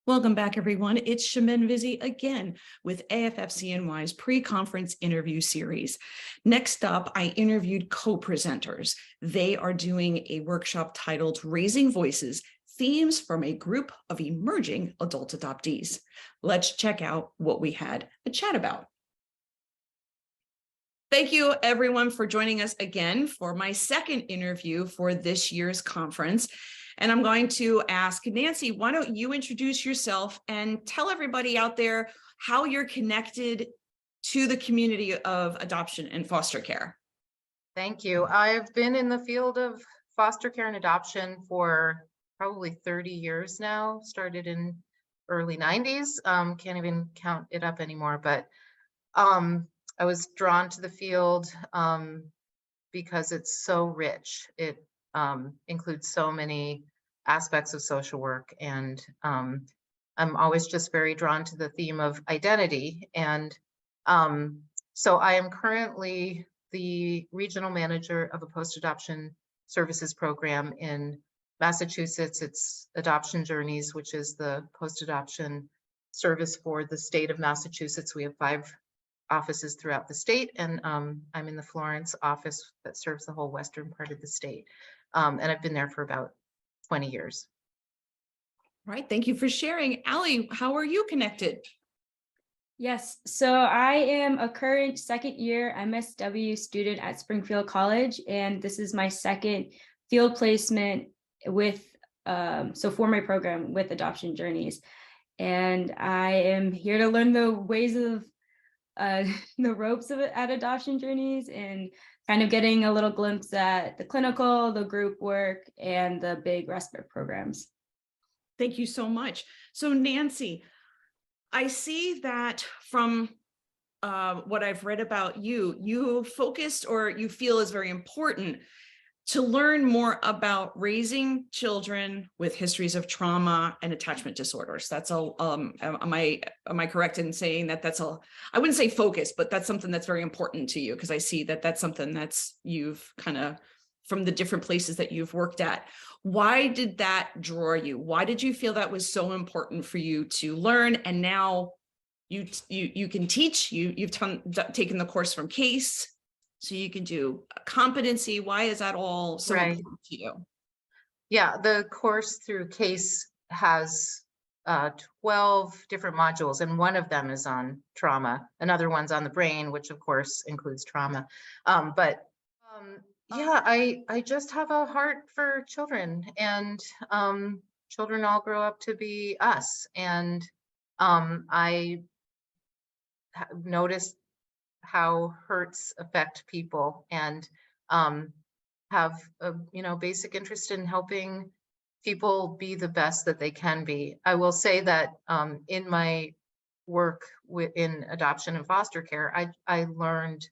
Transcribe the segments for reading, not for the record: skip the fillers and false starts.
Welcome back, everyone. It's Shaman Vizzi again with AFF-CNY's pre-conference interview series. Next up, I interviewed co-presenters. They are doing a workshop titled Raising Voices, Themes from a Group of Emerging Adult Adoptees. Let's check out what we had a chat about. Thank you, everyone, for joining us again for my second interview for this year's conference. And I'm going to ask Nancy, why don't you introduce yourself and tell everybody out there how you're connected to the community of adoption and foster care. Thank you. I've been in the field of foster care and adoption for probably 30 years now, started in early 90s. Can't even count it up anymore, but I was drawn to the field because it's so rich. It includes so many aspects of social work, and I'm always just very drawn to the theme of identity. And so I am currently the regional manager of a post-adoption services program in Massachusetts. It's Adoption Journeys, which is the post-adoption service for the state of Massachusetts. We have 5 offices throughout the state, and I'm in the Florence office that serves the whole western part of the state. And I've been there for about 20 years. All right, thank you for sharing. Allie, how are you connected? Yes, so I am a current second-year MSW student at Springfield College, and this is my second field placement with, for my program with Adoption Journeys. And I am here to learn the ways of the ropes of it at Adoption Journeys, and kind of getting a little glimpse at the clinical, the group work, and the big respite programs. Thank you so much. So Nancy, I see that from what I've read about you, you focused, or you feel is very important, to learn more about raising children with histories of trauma and attachment disorders. That's all. Am I correct in saying that that's all? I wouldn't say focus, but that's something that's very important to you, because I see that that's something that's you've kind of, from the different places that you've worked at. Why did that draw you? Why did you feel that was so important for you to learn? And now you can teach. You've taken the course from CASE, so you can do a competency. Why is that all so important to you? Yeah, the course through CASE has 12 different modules, and one of them is on trauma. Another one's on the brain, which of course includes trauma. Yeah, I just have a heart for children, and children all grow up to be us. And I noticed how hurts affect people, and have a basic interest in helping people be the best that they can be. I will say that in my work in adoption and foster care, I learned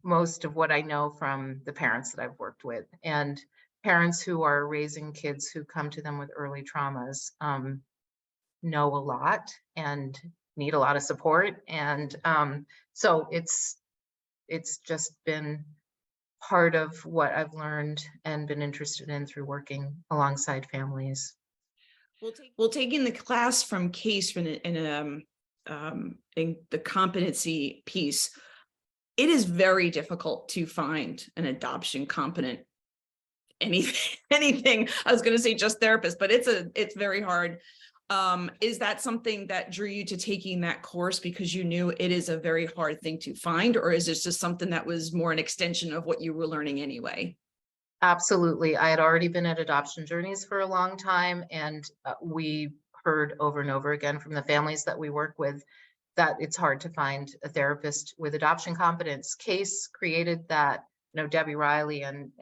most of what I know from the parents that I've worked with, and parents who are raising kids who come to them with early traumas know a lot and need a lot of support. And so it's just been part of what I've learned and been interested in through working alongside families. Well, taking the class from CASE in the competency piece, it is very difficult to find an adoption competent anything. I was going to say just therapist, but it's very hard. Is that something that drew you to taking that course because you knew it is a very hard thing to find, or is this just something that was more an extension of what you were learning anyway? Absolutely. I had already been at Adoption Journeys for a long time, and we heard over and over again from the families that we work with that it's hard to find a therapist with adoption competence. CASE created that, Debbie Riley and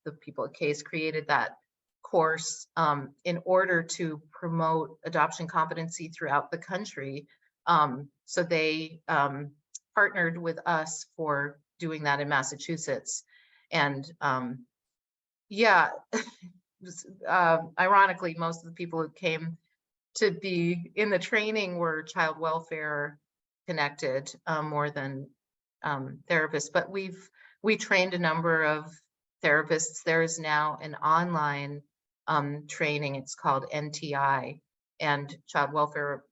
the people at CASE created that course in order to promote adoption competency throughout the country. So they partnered with us for doing that in Massachusetts. And yeah, ironically, most of the people who came to be in the training were child welfare connected more than therapists, but we trained a number of therapists. There is now an online training. It's called NTI, and child welfare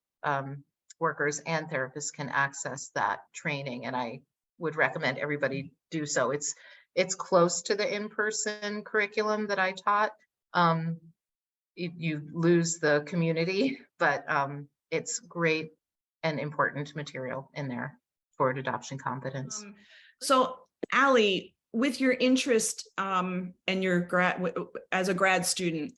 workers and therapists can access that training. And I would recommend everybody do so. It's close to the in-person curriculum that I taught. You lose the community, but it's great and important material in there for adoption competence. So Allie, with your interest and your as a grad student,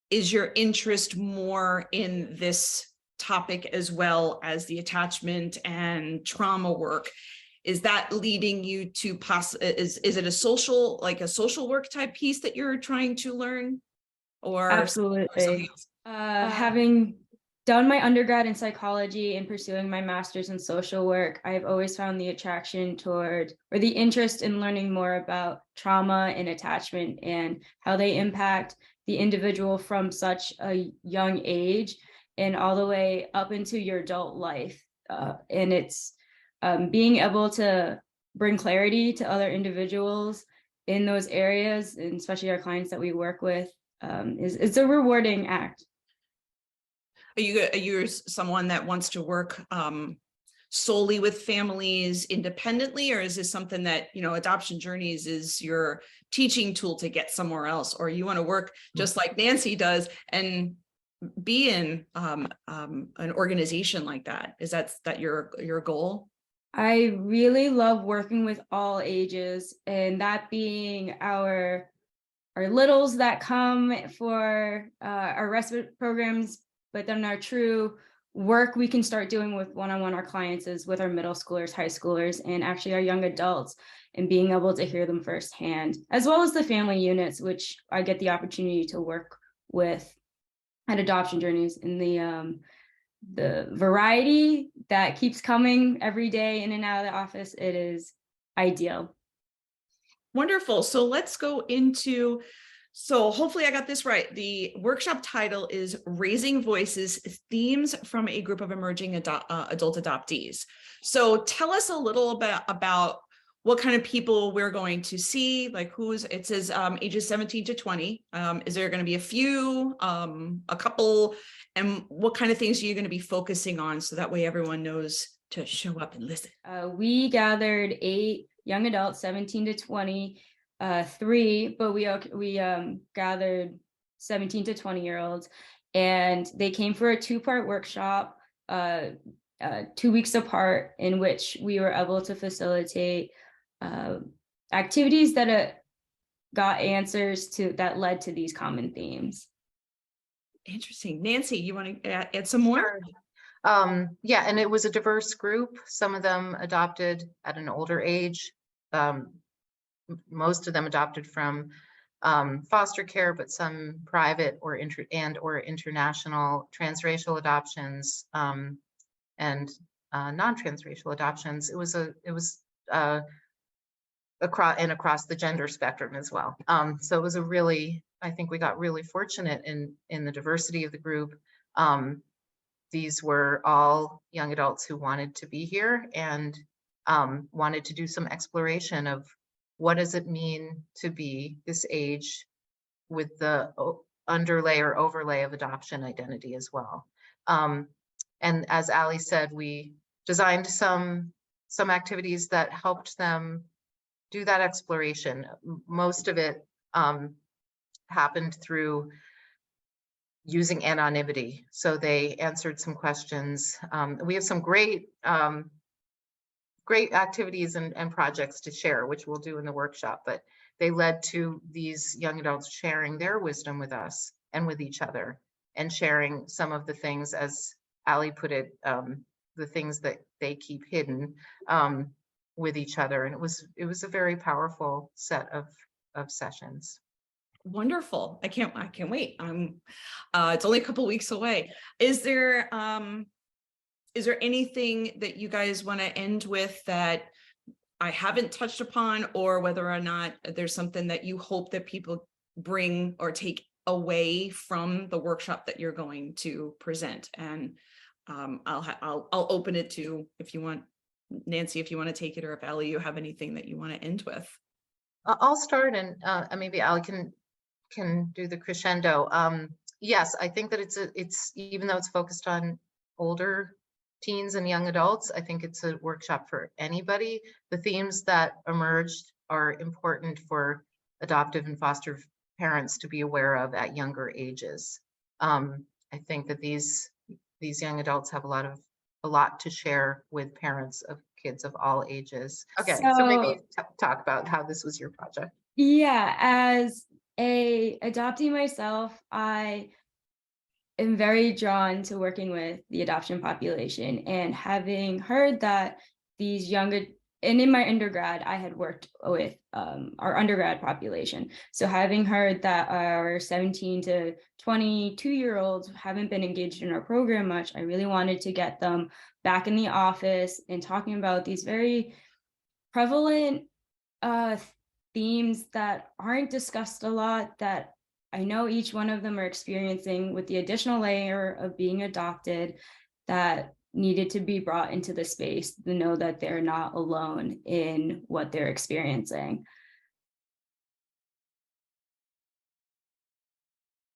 is your interest more in this topic as well as the attachment and trauma work? Is that leading you to is it a social, like a social work type piece that you're trying to learn? Or Absolutely. Having done my undergrad in psychology and pursuing my master's in social work, I've always found the attraction toward, or the interest in learning more about trauma and attachment and how they impact the individual from such a young age and all the way up into your adult life. And it's being able to bring clarity to other individuals in those areas, and especially our clients that we work with, it's a rewarding act. Are you someone that wants to work solely with families independently, or is this something that, you know, Adoption Journeys is your teaching tool to get somewhere else, or you want to work just like Nancy does and be in an organization like that? Is that your goal? I really love working with all ages, and that being our littles that come for our respite programs, but then our true work we can start doing with one-on-one our clients is with our middle schoolers, high schoolers, and actually our young adults, and being able to hear them firsthand, as well as the family units, which I get the opportunity to work with at Adoption Journeys. In the variety that keeps coming every day in and out of the office, it is ideal. Wonderful. So let's go into, so hopefully I got this right. The workshop title is Raising Voices, Themes from a Group of Emerging Adult Adoptees. So tell us a little bit about what kind of people we're going to see, like it says ages 17 to 20. Is there going to be a few, a couple, and what kind of things are you going to be focusing on so that way everyone knows to show up and listen? We gathered 8 young adults, 17 to 20, 3, but we gathered 17 to 20-year-olds, and they came for a 2-part workshop, 2 weeks apart, in which we were able to facilitate activities that got answers to that led to these common themes. Interesting. Nancy, you want to add some more? Sure. Yeah, and it was a diverse group. Some of them adopted at an older age. Most of them adopted from foster care, but some private or international transracial adoptions and non-transracial adoptions. It was across the gender spectrum as well. So it was I think we got really fortunate in the diversity of the group. These were all young adults who wanted to be here and wanted to do some exploration of what does it mean to be this age with the underlay or overlay of adoption identity as well. And as Allie said, we designed some activities that helped them do that exploration. Most of it happened through using anonymity. So they answered some questions. We have some great activities and projects to share, which we'll do in the workshop, but they led to these young adults sharing their wisdom with us and with each other, and sharing some of the things, as Allie put it, the things that they keep hidden with each other. And it was a very powerful set of sessions. Wonderful. I can't wait. It's only a couple weeks away. Is there anything that you guys want to end with that I haven't touched upon, or whether or not there's something that you hope that people bring or take away from the workshop that you're going to present? And I'll open it to, if you want, Nancy, if you want to take it, or if Allie, you have anything that you want to end with. I'll start, and maybe Allie can do the crescendo. yes, I think that it's even though it's focused on older teens and young adults, I think it's a workshop for anybody. The themes that emerged are important for adoptive and foster parents to be aware of at younger ages. I think that these young adults have a lot to share with parents of kids of all ages. Okay, so maybe talk about how this was your project. Yeah, as a adoptee myself, I am very drawn to working with the adoption population, and having heard that these younger, and in my undergrad, I had worked with our undergrad population. So having heard that our 17 to 22-year-olds haven't been engaged in our program much, I really wanted to get them back in the office and talking about these very prevalent themes that aren't discussed a lot, that I know each one of them are experiencing, with the additional layer of being adopted, that needed to be brought into the space to know that they're not alone in what they're experiencing.